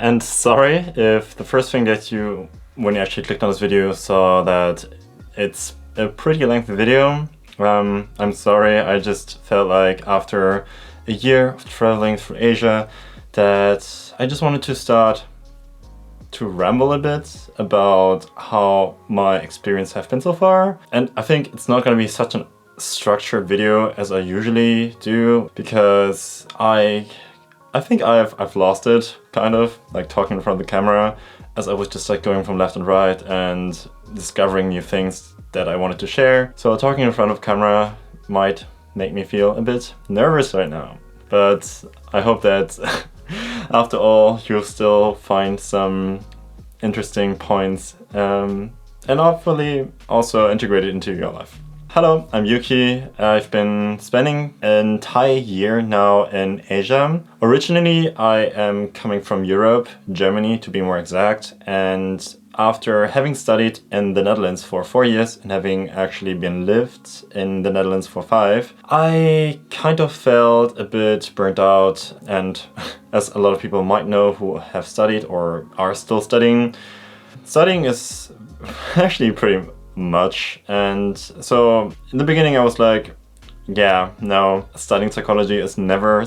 And sorry if the first thing that when you actually clicked on this video, saw that it's a pretty lengthy video. I'm sorry, I just felt like after a year of traveling through Asia that I just wanted to start to ramble a bit about how my experience have been so far. And I think it's not going to be such a structured video as I usually do, because I think I've lost it, kind of, like talking in front of the camera, as I was just like going from left and right and discovering new things that I wanted to share. So talking in front of camera might make me feel a bit nervous right now, but I hope that after all you'll still find some interesting points and hopefully also integrate it into your life. Hello, I'm Yuki. I've been spending an entire year now in Asia. Originally, I am coming from Europe, Germany to be more exact, and after having studied in the Netherlands for 4 years and having actually been lived in the Netherlands for 5, I kind of felt a bit burnt out, and as a lot of people might know who have studied or are still studying is actually pretty much. And so in the beginning I was like, yeah, no, studying psychology is never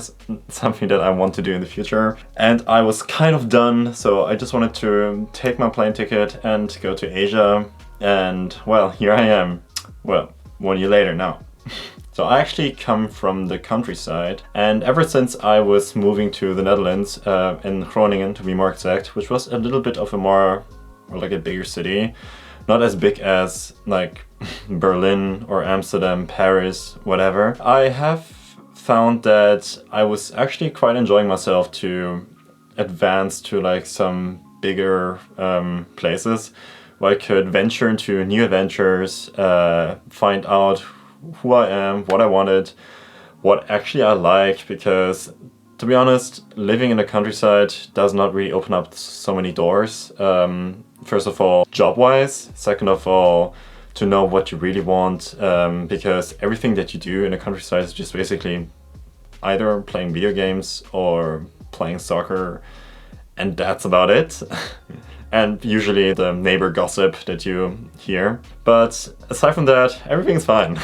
something that I want to do in the future. And I was kind of done, so I just wanted to take my plane ticket and go to Asia. And well, here I am. Well, 1 year later now. So I actually come from the countryside, and ever since I was moving to the Netherlands, in Groningen to be more exact, which was a little bit of a like a bigger city, not as big as like Berlin or Amsterdam, Paris, whatever. I have found that I was actually quite enjoying myself to advance to like some bigger places where I could venture into new adventures, find out who I am, what I wanted, what actually I like, because to be honest, living in the countryside does not really open up so many doors. First of all, job-wise. Second of all, to know what you really want, because everything that you do in the countryside is just basically either playing video games or playing soccer, and that's about it. And usually the neighbor gossip that you hear. But aside from that, everything's fine.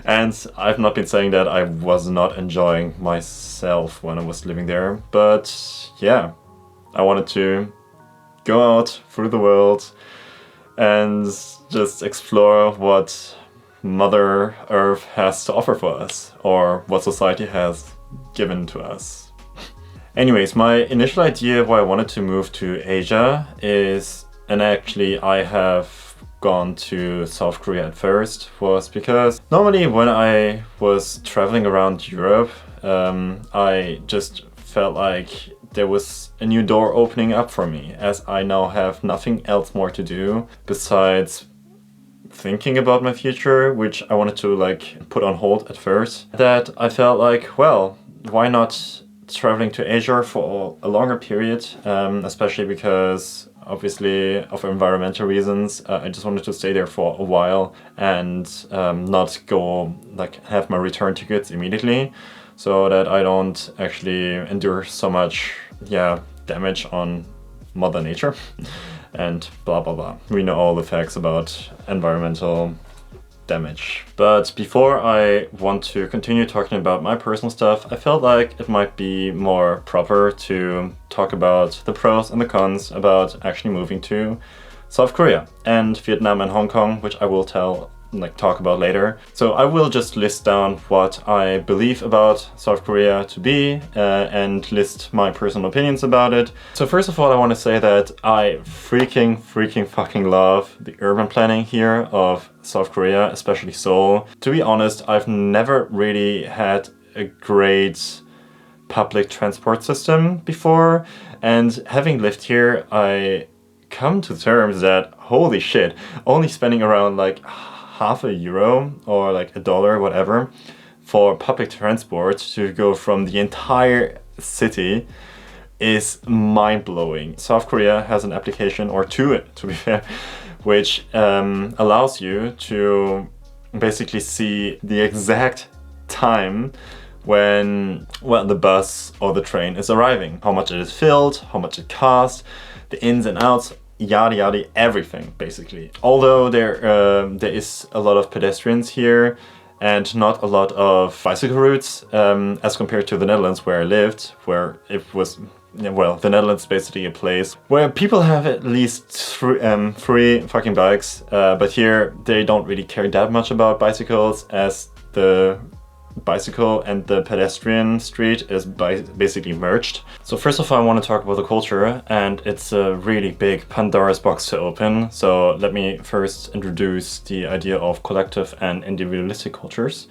And I've not been saying that I was not enjoying myself when I was living there, but yeah, I wanted to go out through the world and just explore what Mother Earth has to offer for us, or what society has given to us. Anyways, my initial idea why I wanted to move to Asia is, and actually I have gone to South Korea at first, was because normally when I was traveling around Europe, I just felt like there was a new door opening up for me, as I now have nothing else more to do besides thinking about my future, which I wanted to like put on hold at first. That I felt like, well, why not traveling to Asia for a longer period, especially because obviously of environmental reasons, I just wanted to stay there for a while and not go like have my return tickets immediately, so that I don't actually endure so much damage on Mother Nature and blah blah blah. We know all the facts about environmental damage. But before I want to continue talking about my personal stuff, I felt like it might be more proper to talk about the pros and the cons about actually moving to South Korea and Vietnam and Hong Kong, which I will talk about later. So I will just list down what I believe about South Korea to be and list my personal opinions about it. So first of all, I want to say that I freaking fucking love the urban planning here of South Korea, especially Seoul. To be honest, I've never really had a great public transport system before, and having lived here, I come to terms that holy shit, only spending around like half a euro or like $1, whatever, for public transport to go from the entire city is mind-blowing. South Korea has an application, or two to be fair, which allows you to basically see the exact time when, well, the bus or the train is arriving. How much it is filled, how much it costs, the ins and outs, yada yada, everything basically. Although there is a lot of pedestrians here and not a lot of bicycle routes as compared to the Netherlands where I lived, where it was, well, the Netherlands is basically a place where people have at least three fucking bikes, but here they don't really care that much about bicycles, as the bicycle and the pedestrian street is basically merged. So first of all, I want to talk about the culture, and it's a really big Pandora's box to open. So let me first introduce the idea of collective and individualistic cultures,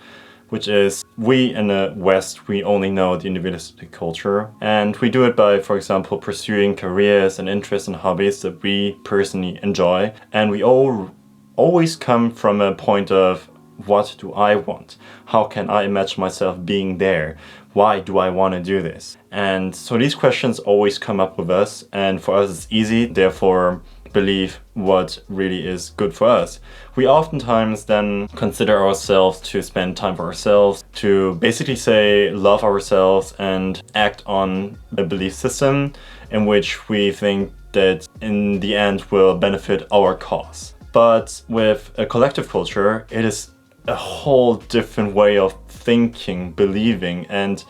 which is, we in the West, we only know the individualistic culture, and we do it by, for example, pursuing careers and interests and hobbies that we personally enjoy, and we all always come from a point of, what do I want? How can I imagine myself being there? Why do I want to do this? And so these questions always come up with us, and for us it's easy, therefore believe what really is good for us. We oftentimes then consider ourselves to spend time for ourselves, to basically say love ourselves and act on a belief system in which we think that in the end will benefit our cause. But with a collective culture, it is a whole different way of thinking, believing and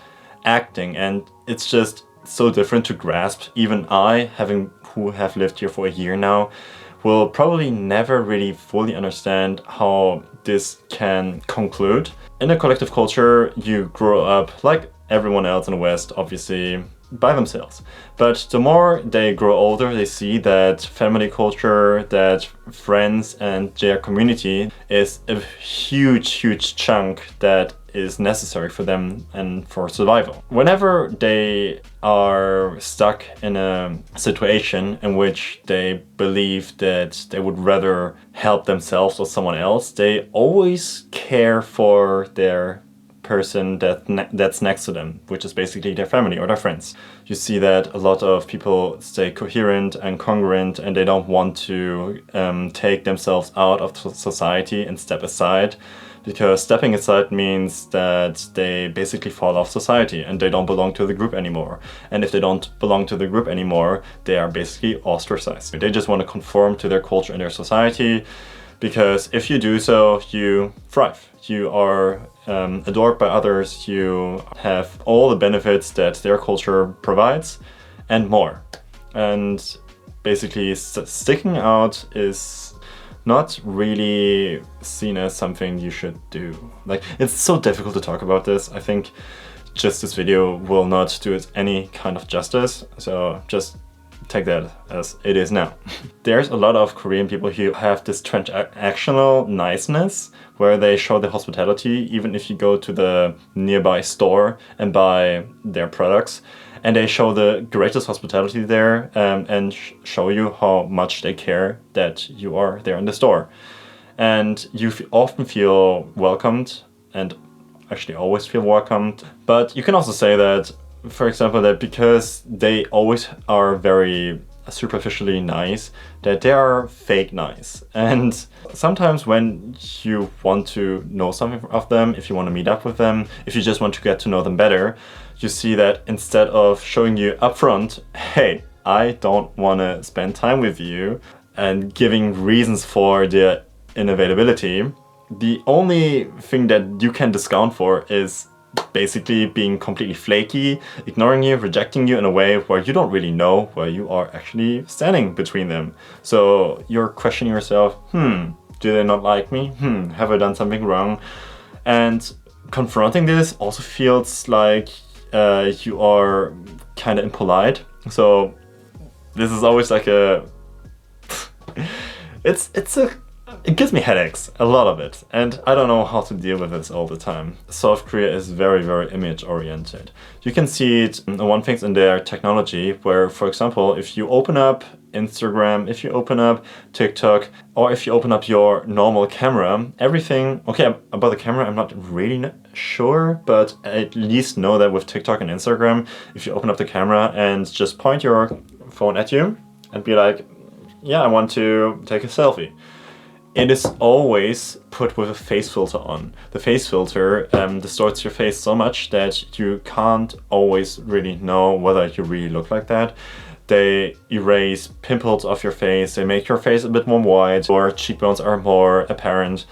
acting, and it's just so different to grasp. Even I, who have lived here for a year now, will probably never really fully understand how this can conclude. In a collective culture, you grow up like everyone else in the West, obviously, by themselves. But the more they grow older, they see that family culture, that friends and their community is a huge chunk that is necessary for them and for survival. Whenever they are stuck in a situation in which they believe that they would rather help themselves or someone else, they always care for their person that's next to them, which is basically their family or their friends. You see that a lot of people stay coherent and congruent, and they don't want to take themselves out of society and step aside, because stepping aside means that they basically fall off society and they don't belong to the group anymore. And if they don't belong to the group anymore, they are basically ostracized. They just want to conform to their culture and their society, because if you do so, you thrive. You are adored by others, you have all the benefits that their culture provides and more. And basically sticking out is not really seen as something you should do. Like, it's so difficult to talk about this. I think just this video will not do it any kind of justice, so just take that as it is now. There's a lot of Korean people who have this transactional niceness where they show the hospitality even if you go to the nearby store and buy their products, and they show the greatest hospitality there and show you how much they care that you are there in the store. And you often feel welcomed, and actually always feel welcomed. But you can also say that, for example, that because they always are very superficially nice, that they are fake nice. And sometimes when you want to know something of them, if you want to meet up with them, if you just want to get to know them better, you see that instead of showing you upfront, hey, I don't want to spend time with you, and giving reasons for their unavailability, the only thing that you can discount for is basically being completely flaky, ignoring you, rejecting you in a way where you don't really know where you are actually standing between them. So you're questioning yourself, do they not like me? Have I done something wrong? And confronting this also feels like you are kind of impolite. So this is always like a... It gives me headaches, a lot of it, and I don't know how to deal with this all the time. South Korea is very image oriented. You can see it, one thing in their technology, where, for example, if you open up Instagram, if you open up TikTok, or if you open up your normal camera, everything, okay, about the camera I'm not really sure, but I at least know that with TikTok and Instagram, if you open up the camera and just point your phone at you and be like, yeah, I want to take a selfie. it is always put with a face filter on. The face filter distorts your face so much that you can't always really know whether you really look like that. They erase pimples off your face, they make your face a bit more white, or cheekbones are more apparent,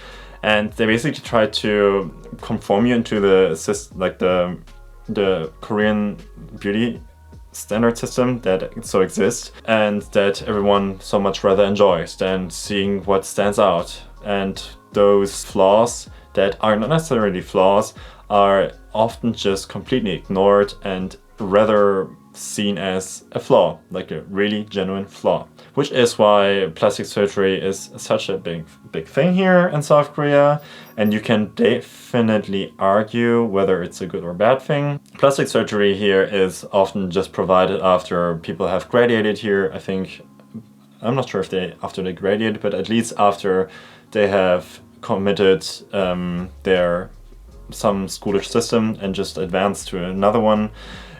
and they basically try to conform you into the Korean beauty standard system that so exists and that everyone so much rather enjoys than seeing what stands out. And those flaws that are not necessarily flaws are often just completely ignored and rather seen as a flaw, like a really genuine flaw. Which is why plastic surgery is such a big thing here in South Korea, and you can definitely argue whether it's a good or bad thing. Plastic surgery here is often just provided after people have graduated here. I think, I'm not sure if after they graduate, but at least after they have committed some schoolish system and just advanced to another one,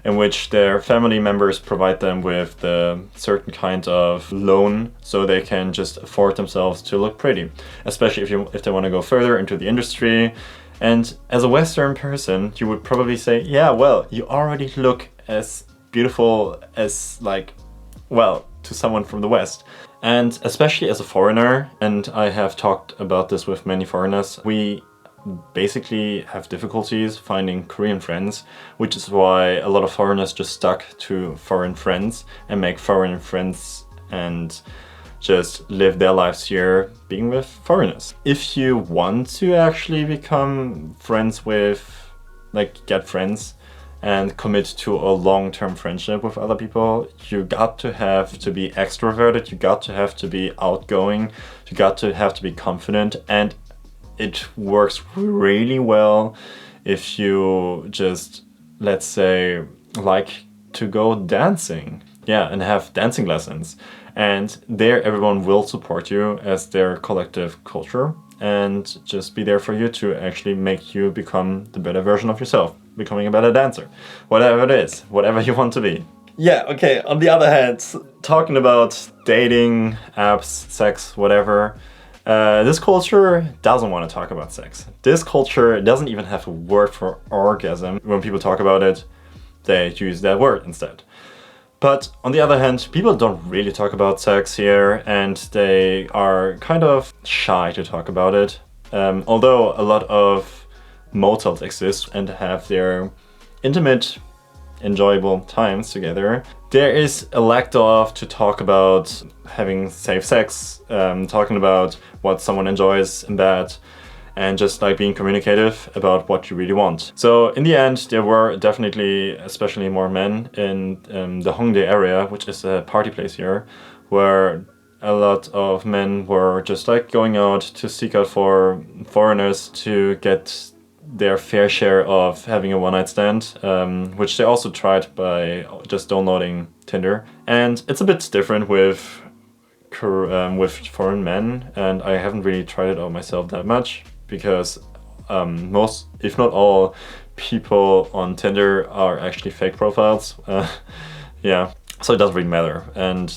in which their family members provide them with the certain kind of loan so they can just afford themselves to look pretty, especially if they want to go further into the industry. And as a Western person, you would probably say, yeah, well, you already look as beautiful as, like, well, to someone from the West. And especially as a foreigner, and I have talked about this with many foreigners, we basically have difficulties finding Korean friends, which is why a lot of foreigners just stuck to foreign friends and make foreign friends and just live their lives here being with foreigners. If you want to actually become friends with, like, get friends and commit to a long-term friendship with other people, you got to have to be extroverted, you got to have to be outgoing, you got to have to be confident, and it works really well if you just, let's say, like to go dancing. Yeah, and have dancing lessons. And there everyone will support you as their collective culture and just be there for you to actually make you become the better version of yourself, becoming a better dancer. Whatever it is, whatever you want to be. Yeah, okay, on the other hand, talking about dating, apps, sex, whatever, this culture doesn't want to talk about sex. This culture doesn't even have a word for orgasm. When people talk about it, they use that word instead. But on the other hand, people don't really talk about sex here, and they are kind of shy to talk about it. Although a lot of motels exist and have their intimate, enjoyable times together, there is a lack of to talk about having safe sex, talking about what someone enjoys in bed, and just like being communicative about what you really want. So in the end, there were definitely, especially more men in the Hongdae area, which is a party place here, where a lot of men were just like going out to seek out for foreigners to get their fair share of having a one-night stand, which they also tried by just downloading Tinder. And it's a bit different with foreign men, and I haven't really tried it out myself that much, because most, if not all, people on Tinder are actually fake profiles. Yeah, so it doesn't really matter. And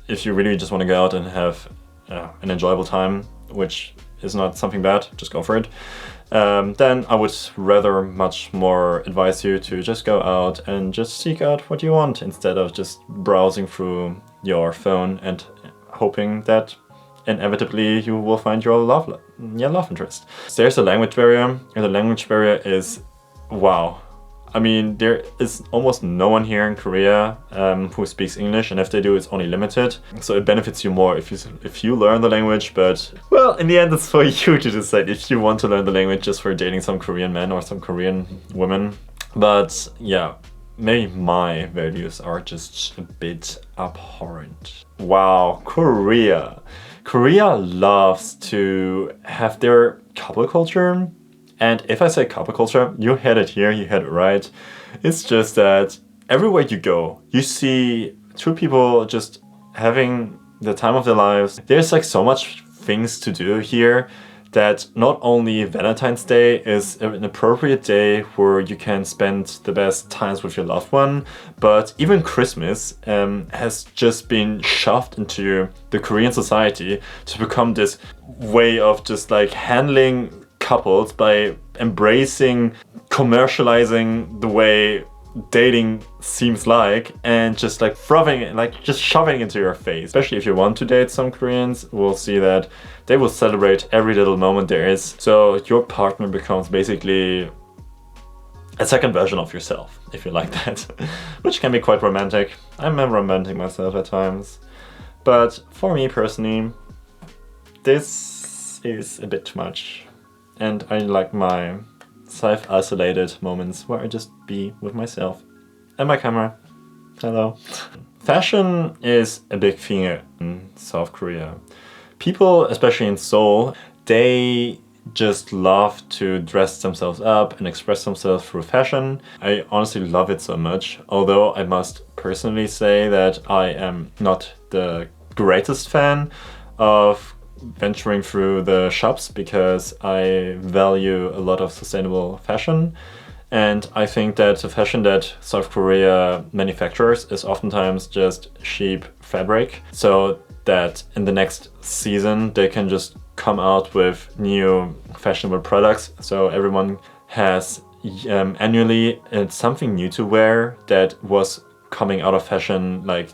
if you really just want to go out and have an enjoyable time, which is not something bad, just go for it. Then I would rather much more advise you to just go out and just seek out what you want, instead of just browsing through your phone and hoping that inevitably you will find your love interest. There's a language barrier, and the language barrier is, wow. I mean, there is almost no one here in Korea who speaks English, and if they do, it's only limited. So it benefits you more if you learn the language, but, well, in the end, it's for you to decide if you want to learn the language just for dating some Korean men or some Korean women. But yeah, maybe my values are just a bit abhorrent. Wow, Korea. Korea loves to have their couple culture. And if I say couple culture, you had it here, you had it right. It's just that everywhere you go, you see two people just having the time of their lives. There's like so much things to do here that not only Valentine's Day is an appropriate day where you can spend the best times with your loved one, but even Christmas has just been shoved into the Korean society to become this way of just like handling couples by embracing, commercializing the way dating seems like, and just like just shoving into your face. Especially if you want to date some Koreans, we'll see that they will celebrate every little moment there is. So your partner becomes basically a second version of yourself, if you like that, which can be quite romantic. I'm a romantic myself at times, but for me personally, this is a bit too much, and I like my self-isolated moments where I just be with myself and my camera. Hello. Fashion is a big thing in South Korea. People, especially in Seoul, they just love to dress themselves up and express themselves through fashion. I honestly love it so much, although I must personally say that I am not the greatest fan of venturing through the shops because I value a lot of sustainable fashion, and I think that the fashion that South Korea manufactures is oftentimes just cheap fabric, so that in the next season they can just come out with new fashionable products, so everyone has annually something new to wear that was coming out of fashion like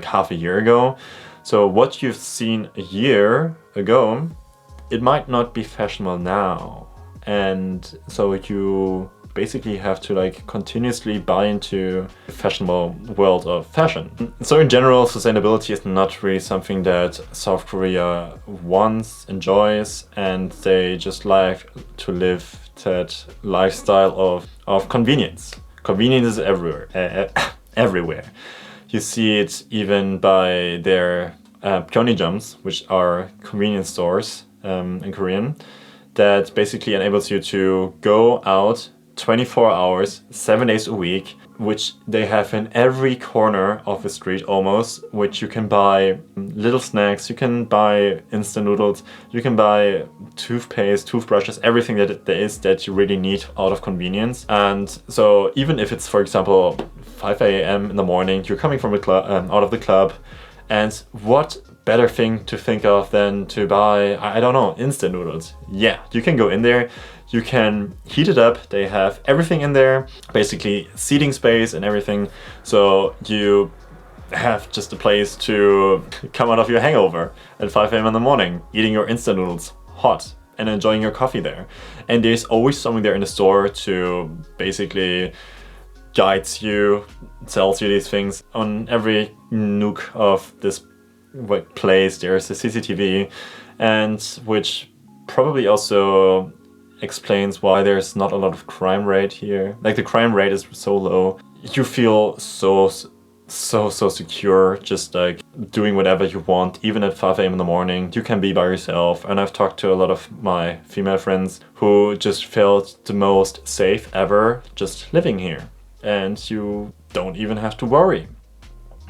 half a year ago. So what you've seen a year ago, it might not be fashionable now. And so you basically have to like continuously buy into the fashionable world of fashion. So in general, sustainability is not really something that South Korea wants, enjoys, and they just like to live that lifestyle of convenience. Convenience is everywhere. Everywhere. You see it even by their pyeonijums, which are convenience stores in Korean, that basically enables you to go out 24 hours, 7 days a week, which they have in every corner of the street almost, which you can buy little snacks, you can buy instant noodles, you can buy toothpaste, toothbrushes, everything that there is that you really need out of convenience. And so even if it's, for example, 5 a.m. in the morning, you're coming from out of the club, and what better thing to think of than to buy, I don't know, instant noodles. Yeah, you can go in there, you can heat it up, they have everything in there, basically seating space and everything, so you have just a place to come out of your hangover at 5 a.m. in the morning, eating your instant noodles hot and enjoying your coffee there. And there's always someone there in the store to basically guides you, tells you these things. On every nook of this place there's a CCTV, and which probably also explains why there's not a lot of crime rate here. Like the crime rate is so low. You feel so secure, just like doing whatever you want, even at 5 a.m. in the morning. You can be by yourself, and I've talked to a lot of my female friends who just felt the most safe ever just living here. And you don't even have to worry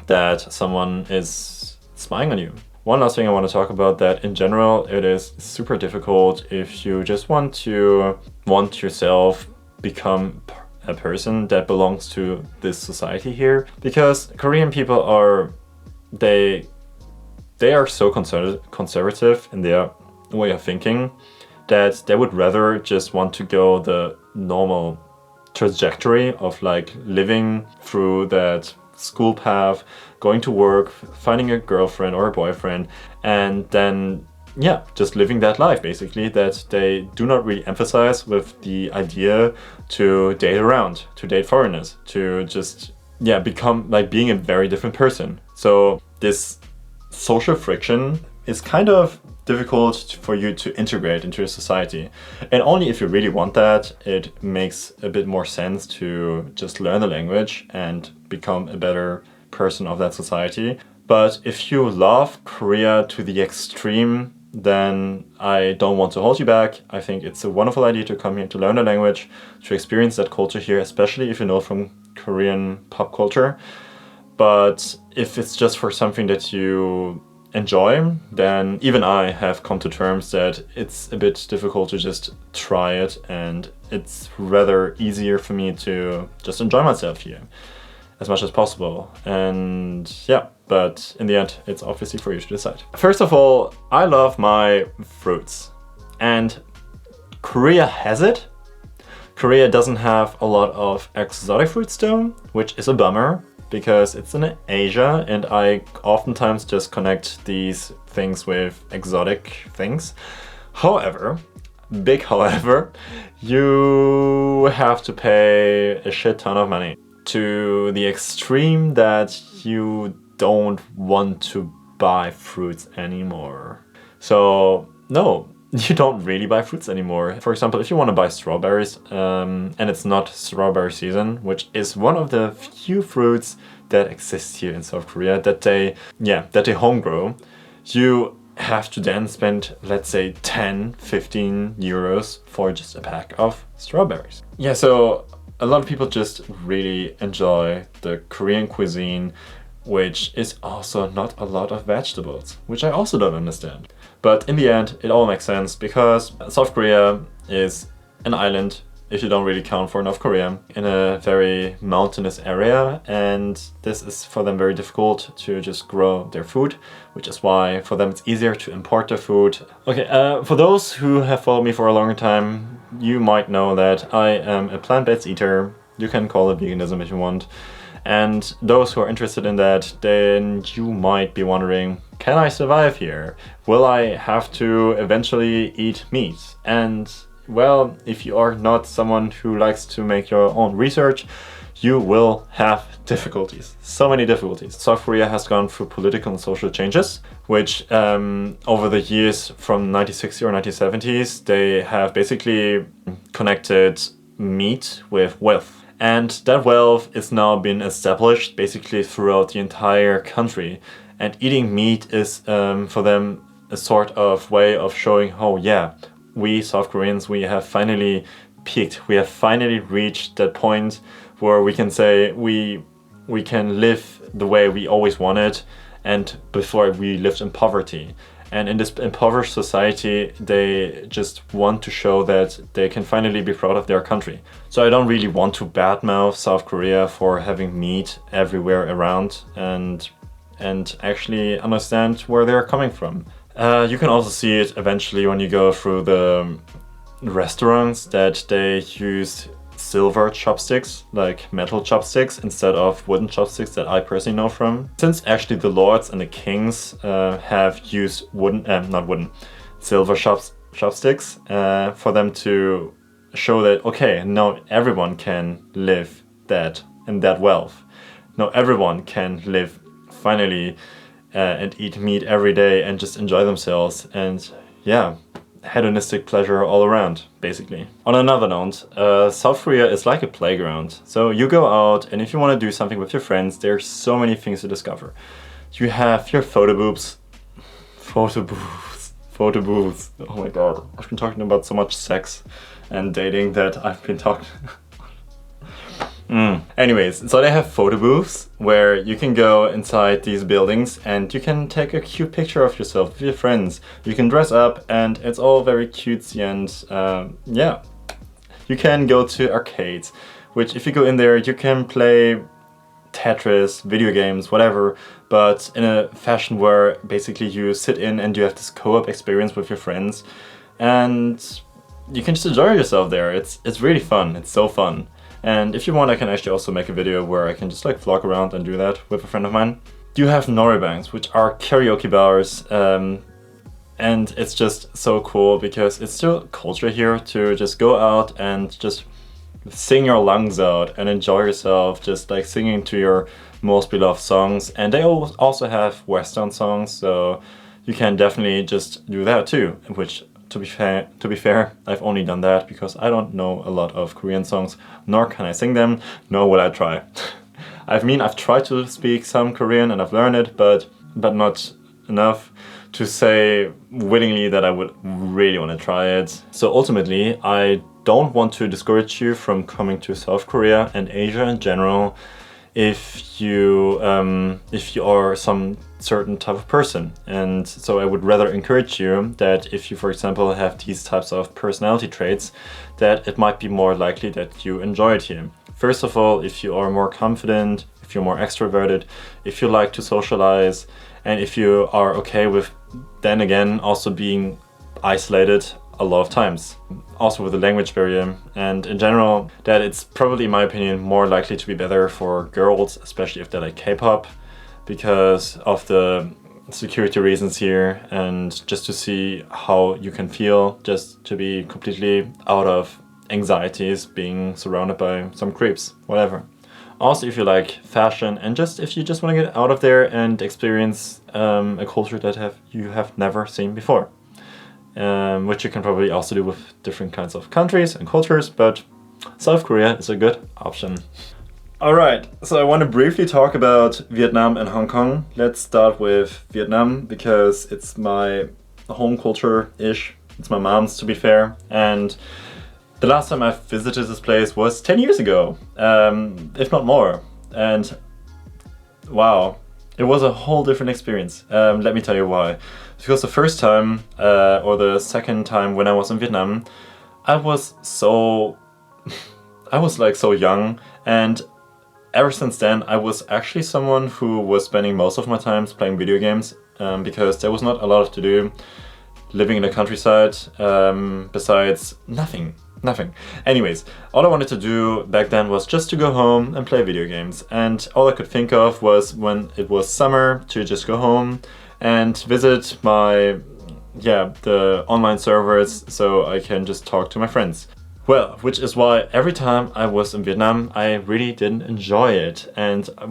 that someone is spying on you. One last thing I want to talk about, that in general it is super difficult if you just want yourself become a person that belongs to this society here, because Korean people are they are so conservative in their way of thinking that they would rather just want to go the normal trajectory of like living through that school path, going to work, finding a girlfriend or a boyfriend, and then just living that life basically, that they do not really emphasize with the idea to date around, to date foreigners, to just become like being a very different person. So this social friction is kind of difficult for you to integrate into a society. And only if you really want that, it makes a bit more sense to just learn the language and become a better person of that society. But if you love Korea to the extreme, then I don't want to hold you back. I think it's a wonderful idea to come here to learn the language, to experience that culture here, especially if you know from Korean pop culture. But if it's just for something that you enjoy, then even I have come to terms that it's a bit difficult to just try it, and it's rather easier for me to just enjoy myself here as much as possible. And yeah, but in the end, it's obviously for you to decide. First of all, I love my fruits, and Korea has it. Korea doesn't have a lot of exotic fruits though, which is a bummer because it's in Asia, and I oftentimes just connect these things with exotic things. However, big however, you have to pay a shit ton of money, to the extreme that you don't want to buy fruits anymore. So no, you don't really buy fruits anymore. For example, if you want to buy strawberries, and it's not strawberry season, which is one of the few fruits that exists here in South Korea, that they home grow, you have to then spend, let's say, 10-15 euros for just a pack of strawberries. Yeah, so a lot of people just really enjoy the Korean cuisine, which is also not a lot of vegetables, which I also don't understand. But in the end, it all makes sense because South Korea is an island, if you don't really count for North Korea, in a very mountainous area, and this is for them very difficult to just grow their food, which is why for them it's easier to import their food. Okay, for those who have followed me for a longer time, you might know that I am a plant-based eater. You can call it veganism if you want. And those who are interested in that, then you might be wondering, can I survive here? Will I have to eventually eat meat? And well, if you are not someone who likes to make your own research, you will have difficulties. So many difficulties. South Korea has gone through political and social changes, which over the years from 1960 or 1970s, they have basically connected meat with wealth. And that wealth is now been established basically throughout the entire country. And eating meat is for them a sort of way of showing, oh yeah, we South Koreans, we have finally peaked. We have finally reached that point where we can say we can live the way we always wanted, and before we lived in poverty. And in this impoverished society, they just want to show that they can finally be proud of their country. So I don't really want to badmouth South Korea for having meat everywhere around, and actually understand where they're coming from. You can also see it eventually when you go through the restaurants that they use silver chopsticks, like metal chopsticks, instead of wooden chopsticks that I personally know from. Since actually the lords and the kings have used silver chopsticks for them to show that, okay, now everyone can live in that wealth. Now everyone can live finally and eat meat every day and just enjoy themselves, and yeah, hedonistic pleasure all around, basically. On another note, South Korea is like a playground. So you go out, and if you want to do something with your friends, there's so many things to discover. You have your photo booths. Oh my god, I've been talking about so much sex and dating that I've been talking... Anyways, so they have photo booths where you can go inside these buildings and you can take a cute picture of yourself with your friends. You can dress up and it's all very cutesy, and yeah. You can go to arcades, which if you go in there you can play Tetris, video games, whatever, but in a fashion where basically you sit in and you have this co-op experience with your friends, and you can just enjoy yourself there. It's really fun, it's so fun. And if you want, I can actually also make a video where I can just like vlog around and do that with a friend of mine. You have Noribangs, which are karaoke bars, and it's just so cool because it's still culture here to just go out and just sing your lungs out and enjoy yourself, just like singing to your most beloved songs. And they also have Western songs, so you can definitely just do that too, which to be fair, I've only done that because I don't know a lot of Korean songs, nor can I sing them, nor will I try. I've tried to speak some Korean and I've learned it, but not enough to say willingly that I would really want to try it. So ultimately, I don't want to discourage you from coming to South Korea and Asia in general if you are some certain type of person. And so I would rather encourage you that if you, for example, have these types of personality traits, that it might be more likely that you enjoy it here. First of all, if you are more confident, if you're more extroverted, if you like to socialize, and if you are okay with, then again, also being isolated a lot of times, also with the language barrier, and in general, that it's probably, in my opinion, more likely to be better for girls, especially if they like K-pop, because of the security reasons here, and just to see how you can feel, just to be completely out of anxieties being surrounded by some creeps, whatever. Also, if you like fashion, and just if you just want to get out of there and experience a culture that you have never seen before. Which you can probably also do with different kinds of countries and cultures, but South Korea is a good option. Alright, so I want to briefly talk about Vietnam and Hong Kong. Let's start with Vietnam, because it's my home culture-ish. It's my mom's, to be fair. And the last time I visited this place was 10 years ago, if not more. And wow, it was a whole different experience. Let me tell you why. Because the first time, or the second time when I was in Vietnam, I was like so young, and ever since then I was actually someone who was spending most of my time playing video games, because there was not a lot to do living in the countryside, besides nothing. Anyways, all I wanted to do back then was just to go home and play video games, and all I could think of was, when it was summer, to just go home and visit the online servers so I can just talk to my friends. Well, which is why every time I was in Vietnam, I really didn't enjoy it, and I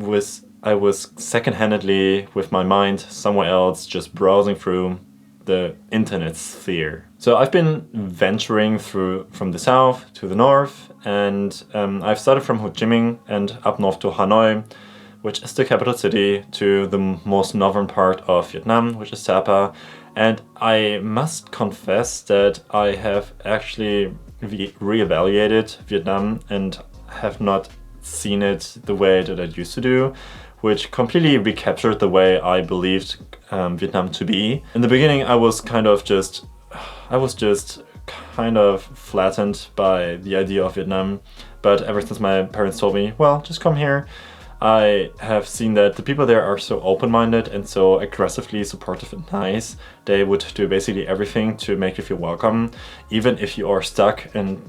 was second-handedly with my mind somewhere else, just browsing through the internet sphere. So I've been venturing through from the south to the north, and I've started from Ho Chi Minh and up north to Hanoi, which is the capital city, to the most northern part of Vietnam, which is Sapa. And I must confess that I have actually re-evaluated Vietnam and have not seen it the way that I used to do, which completely recaptured the way I believed Vietnam to be. In the beginning, I was just kind of flattened by the idea of Vietnam, but ever since my parents told me, well, just come here, I have seen that the people there are so open-minded and so aggressively supportive and nice. They would do basically everything to make you feel welcome, even if you are stuck and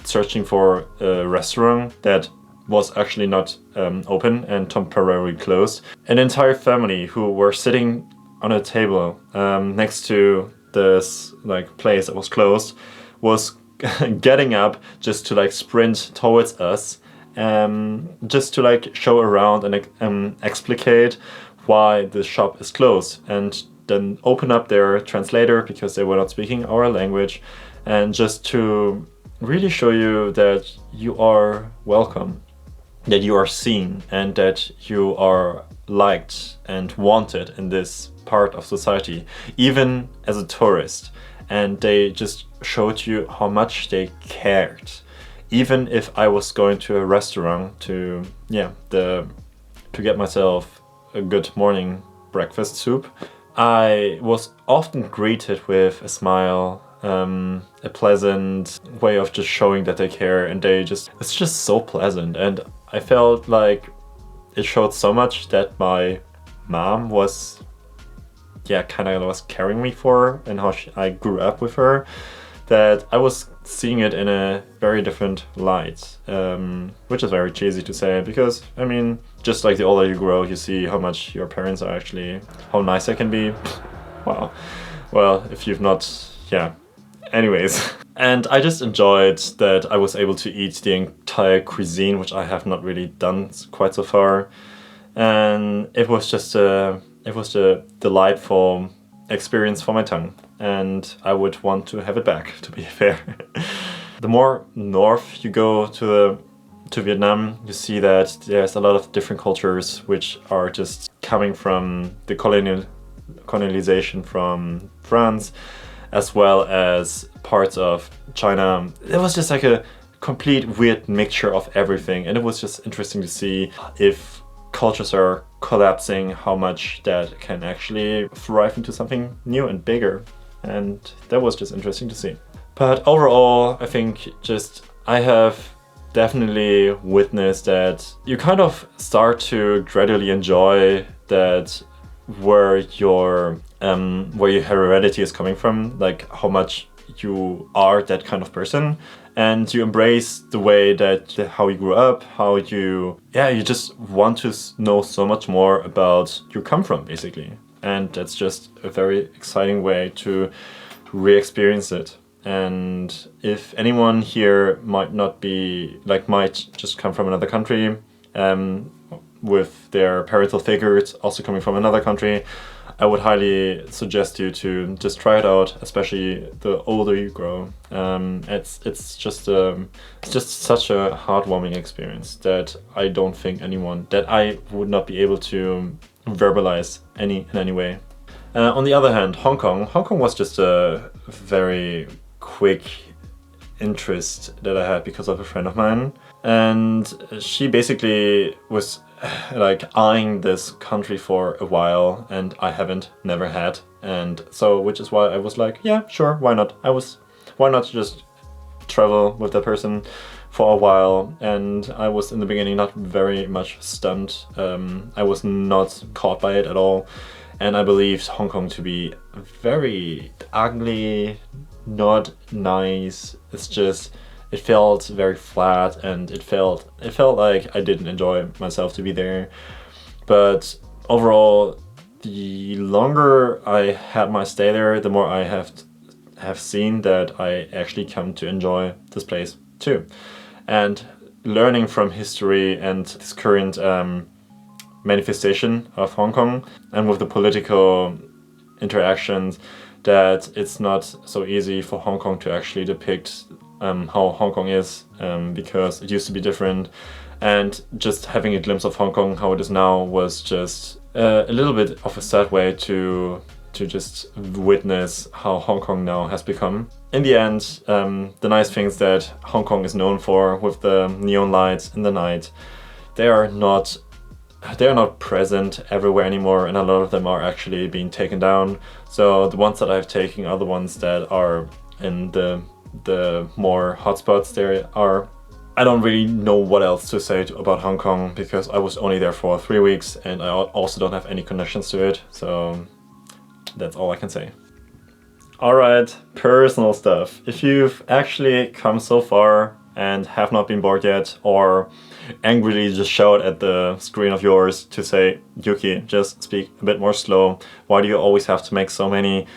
searching for a restaurant that was actually not open and temporarily closed. An entire family who were sitting on a table next to this place that was closed was getting up just to sprint towards us, just to show around and explicate why the shop is closed, and then open up their translator because they were not speaking our language, and just to really show you that you are welcome, that you are seen, and that you are liked and wanted in this part of society, even as a tourist. And they just showed you how much they cared. Even if I was going to a restaurant to get myself a good morning breakfast soup, I was often greeted with a smile, a pleasant way of just showing that they care, and it's just so pleasant. And I felt like it showed so much that my mom was carrying me for, and how I grew up with her, that I was seeing it in a very different light, which is very cheesy to say, because I mean, just like the older you grow, you see how much your parents are actually, how nice they can be. Wow. Well, if you've not, anyways. And I just enjoyed that I was able to eat the entire cuisine, which I have not really done quite so far. And it was a delightful experience for my tongue, and I would want to have it back, to be fair. The more north you go to Vietnam, you see that there's a lot of different cultures which are just coming from the colonization from France, as well as parts of China. It was just like a complete weird mixture of everything, and it was just interesting to see if cultures are collapsing, how much that can actually thrive into something new and bigger, and that was just interesting to see. But overall, I think just I have definitely witnessed that you kind of start to gradually enjoy that where your heredity is coming from, like how much you are that kind of person, and you embrace the way that how you grew up, how you just want to know so much more about you come from, basically. And that's just a very exciting way to re-experience it. And if anyone here might just come from another country, with their parental figures also coming from another country, I would highly suggest you to just try it out, especially the older you grow. It's just such a heartwarming experience that I don't think I would not be able to verbalize in any way. On the other hand, Hong Kong was just a very quick interest that I had because of a friend of mine, and she basically was like eyeing this country for a while, and I never had, and so which is why I was like, yeah, sure, why not? Why not just travel with that person for a while? And I was in the beginning not very much stunned. I was not caught by it at all, and I believed Hong Kong to be very ugly, not nice. It felt very flat, and it felt like I didn't enjoy myself to be there. But overall, the longer I had my stay there, the more I have seen that I actually come to enjoy this place too. And learning from history and this current manifestation of Hong Kong, and with the political interactions, that it's not so easy for Hong Kong to actually depict how Hong Kong is, because it used to be different, and just having a glimpse of Hong Kong how it is now was just a little bit of a sad way to just witness how Hong Kong now has become. In the end, the nice things that Hong Kong is known for, with the neon lights in the night, they are not present everywhere anymore, and a lot of them are actually being taken down. So the ones that I've taken are the ones that are in the more hotspots there are. I don't really know what else to say about Hong Kong, because I was only there for 3 weeks, and I also don't have any connections to it, so that's all I can say. Alright, personal stuff. If you've actually come so far and have not been bored yet, or angrily just shout at the screen of yours to say, Yuki, just speak a bit more slow. Why do you always have to make so many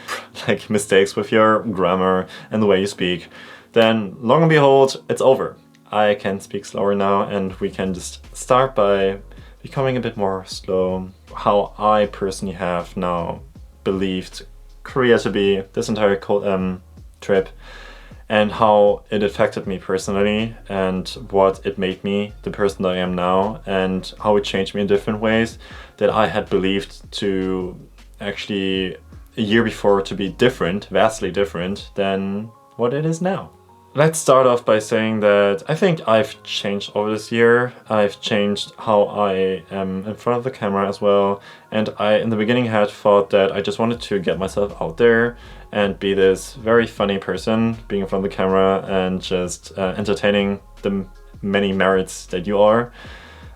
mistakes with your grammar and the way you speak? Then long and behold, it's over. I can speak slower now, and we can just start by becoming a bit more slow. How I personally have now believed Korea to be this entire trip, and how it affected me personally, and what it made me the person that I am now, and how it changed me in different ways that I had believed to actually a year before to be different, vastly different than what it is now. Let's start off by saying that I think I've changed over this year. I've changed how I am in front of the camera as well, and I in the beginning had thought that I just wanted to get myself out there and be this very funny person being in front of the camera and just entertaining the many merits that you are.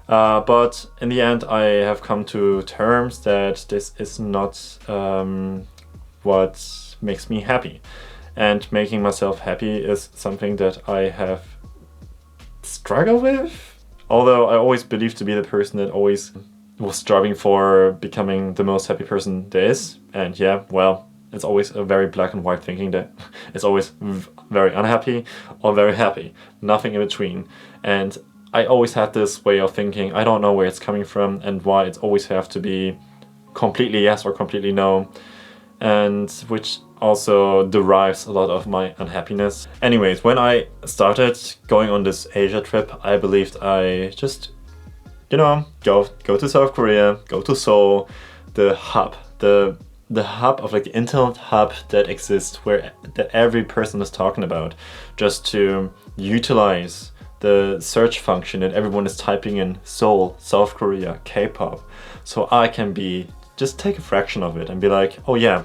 But in the end, I have come to terms that this is not what makes me happy. And making myself happy is something that I have struggled with. Although I always believed to be the person that always was striving for becoming the most happy person there is. And yeah, well, it's always a very black and white thinking that it's always very unhappy or very happy, nothing in between. And I always had this way of thinking. I don't know where it's coming from and why it's always have to be completely yes or completely no, and which also derives a lot of my unhappiness. Anyways, when I started going on this Asia trip, I believed I just, go to South Korea, go to Seoul, the hub, the the hub of like the internet hub that exists, where that every person is talking about, just to utilize the search function that everyone is typing in Seoul, South Korea, K-pop, so I can just take a fraction of it and be like, oh yeah,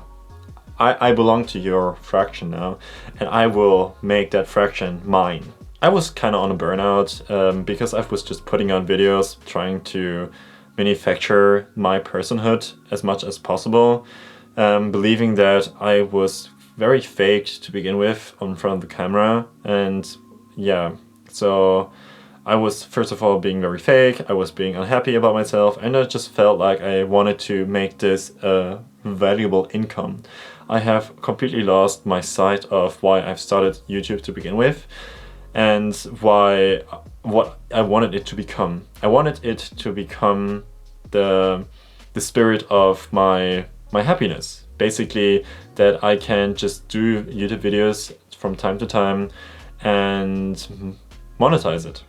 I belong to your fraction now, and I will make that fraction mine. I was kind of on a burnout because I was just putting out videos, trying to manufacture my personhood as much as possible, believing that I was very fake to begin with in front of the camera. And yeah, so I was first of all being very fake, I was being unhappy about myself, and I just felt like I wanted to make this a valuable income. I have completely lost my sight of why I've started YouTube to begin with, and what I wanted it to become. I wanted it to become the spirit of my happiness. Basically, that I can just do YouTube videos from time to time and monetize it.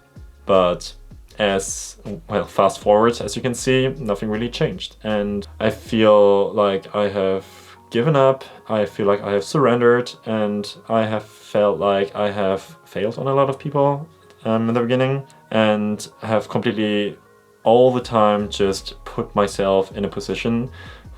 But fast forward, as you can see, nothing really changed. And I feel like I have given up, I feel like I have surrendered, and I have felt like I have failed on a lot of people in the beginning, and have completely all the time just put myself in a position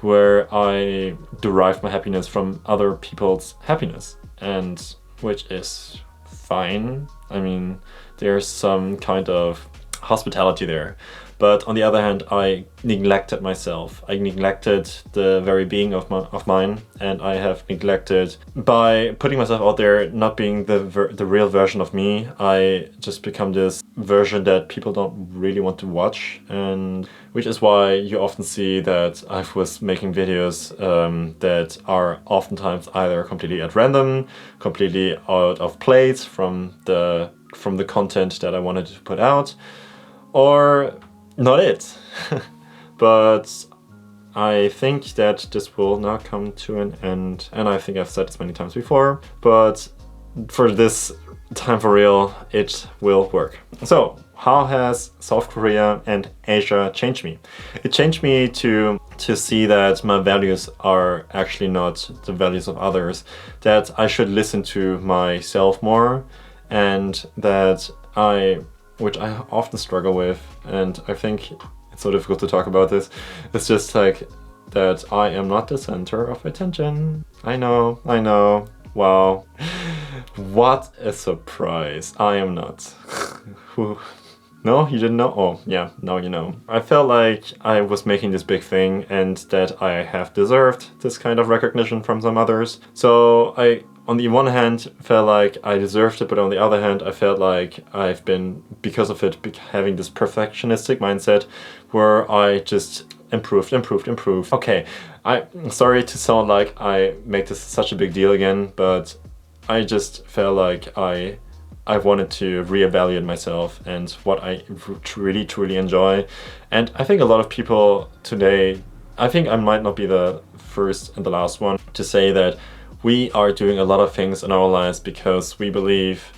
where I derive my happiness from other people's happiness, and which is fine. I mean, there's some kind of hospitality there. But on the other hand, I neglected myself. I neglected the very being of mine, and I have neglected, by putting myself out there, not being the real version of me. I just become this version that people don't really want to watch, and which is why you often see that I was making videos that are oftentimes either completely at random, completely out of place from the content that I wanted to put out, or not it. But I think that this will not come to an end, and I think I've said this many times before, but for this time for real, it will work. So, how has South Korea and Asia changed me? It changed me to see that my values are actually not the values of others, that I should listen to myself more, and that which I often struggle with, and I think it's so difficult to talk about this, it's just like that I am not the center of attention. I know, wow. What a surprise. I am not. No, you didn't know? Oh, yeah, now you know. I felt like I was making this big thing and that I have deserved this kind of recognition from some others. So I, on the one hand, felt like I deserved it, but on the other hand, I felt like I've been, because of it, having this perfectionistic mindset where I just improved. Okay, I'm sorry to sound like I make this such a big deal again, but I just felt like I wanted to reevaluate myself and what I truly enjoy. And I think a lot of people today, I think I might not be the first and the last one to say that we are doing a lot of things in our lives because we believe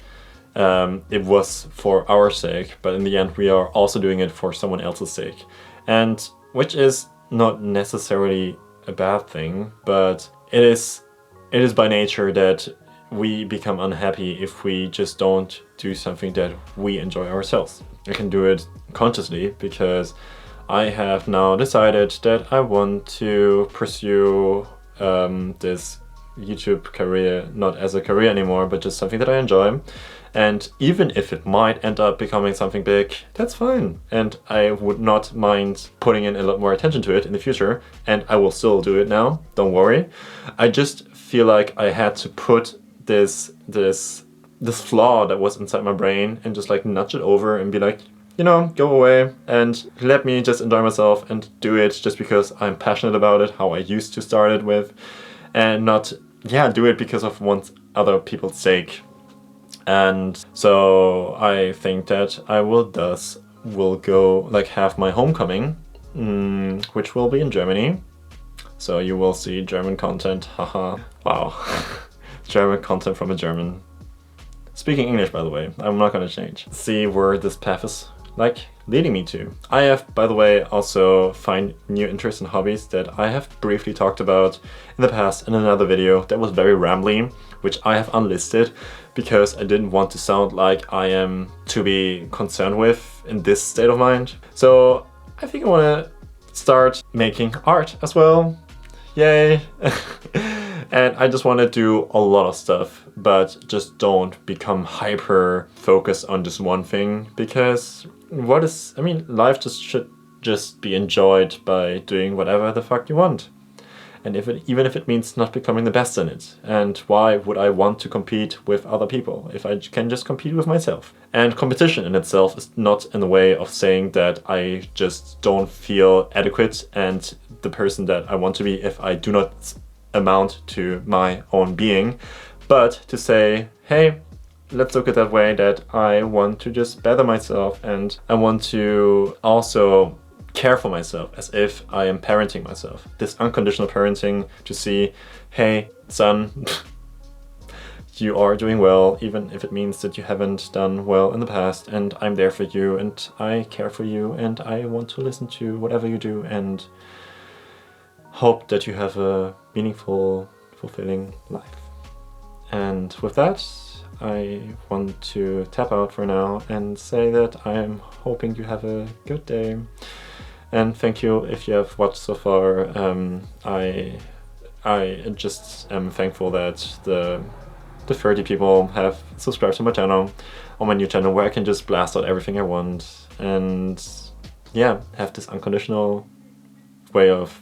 it was for our sake, but in the end we are also doing it for someone else's sake. And which is not necessarily a bad thing, but it is by nature that we become unhappy if we just don't do something that we enjoy ourselves. I can do it consciously because I have now decided that I want to pursue this YouTube career not as a career anymore, but just something that I enjoy. And even if it might end up becoming something big, that's fine. And I would not mind putting in a lot more attention to it in the future, and I will still do it now, don't worry. I just feel like I had to put this flaw that was inside my brain and just like nudge it over and be like, you know, go away and let me just enjoy myself and do it just because I'm passionate about it, how I used to start it with, and not, do it because of other people's sake. And so I think that I will go like have my homecoming, which will be in Germany. So you will see German content, haha, wow. German content from a German. Speaking English, by the way, I'm not gonna change. See where this path is like leading me to. I have, by the way, also find new interests and hobbies that I have briefly talked about in the past in another video that was very rambly, which I have unlisted because I didn't want to sound like I am to be concerned with in this state of mind. So I think I want to start making art as well. Yay! And I just want to do a lot of stuff, but just don't become hyper focused on just one thing, because life just should just be enjoyed by doing whatever the fuck you want. And even if it means not becoming the best in it. And why would I want to compete with other people if I can just compete with myself? And competition in itself is not in the way of saying that I just don't feel adequate and the person that I want to be if I do not amount to my own being, but to say, hey, let's look at that way that I want to just better myself, and I want to also care for myself as if I am parenting myself. This unconditional parenting, to see, hey, son, you are doing well, even if it means that you haven't done well in the past, and I'm there for you, and I care for you, and I want to listen to whatever you do, and hope that you have a meaningful, fulfilling life. And with that, I want to tap out for now and say that I'm hoping you have a good day. And thank you if you have watched so far. I just am thankful that the 30 people have subscribed to my channel, on my new channel, where I can just blast out everything I want and yeah, have this unconditional way of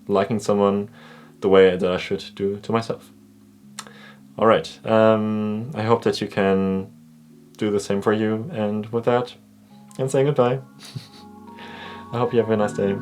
liking someone the way that I should do to myself. Alright, I hope that you can do the same for you, and with that, I'm saying goodbye. I hope you have a nice day.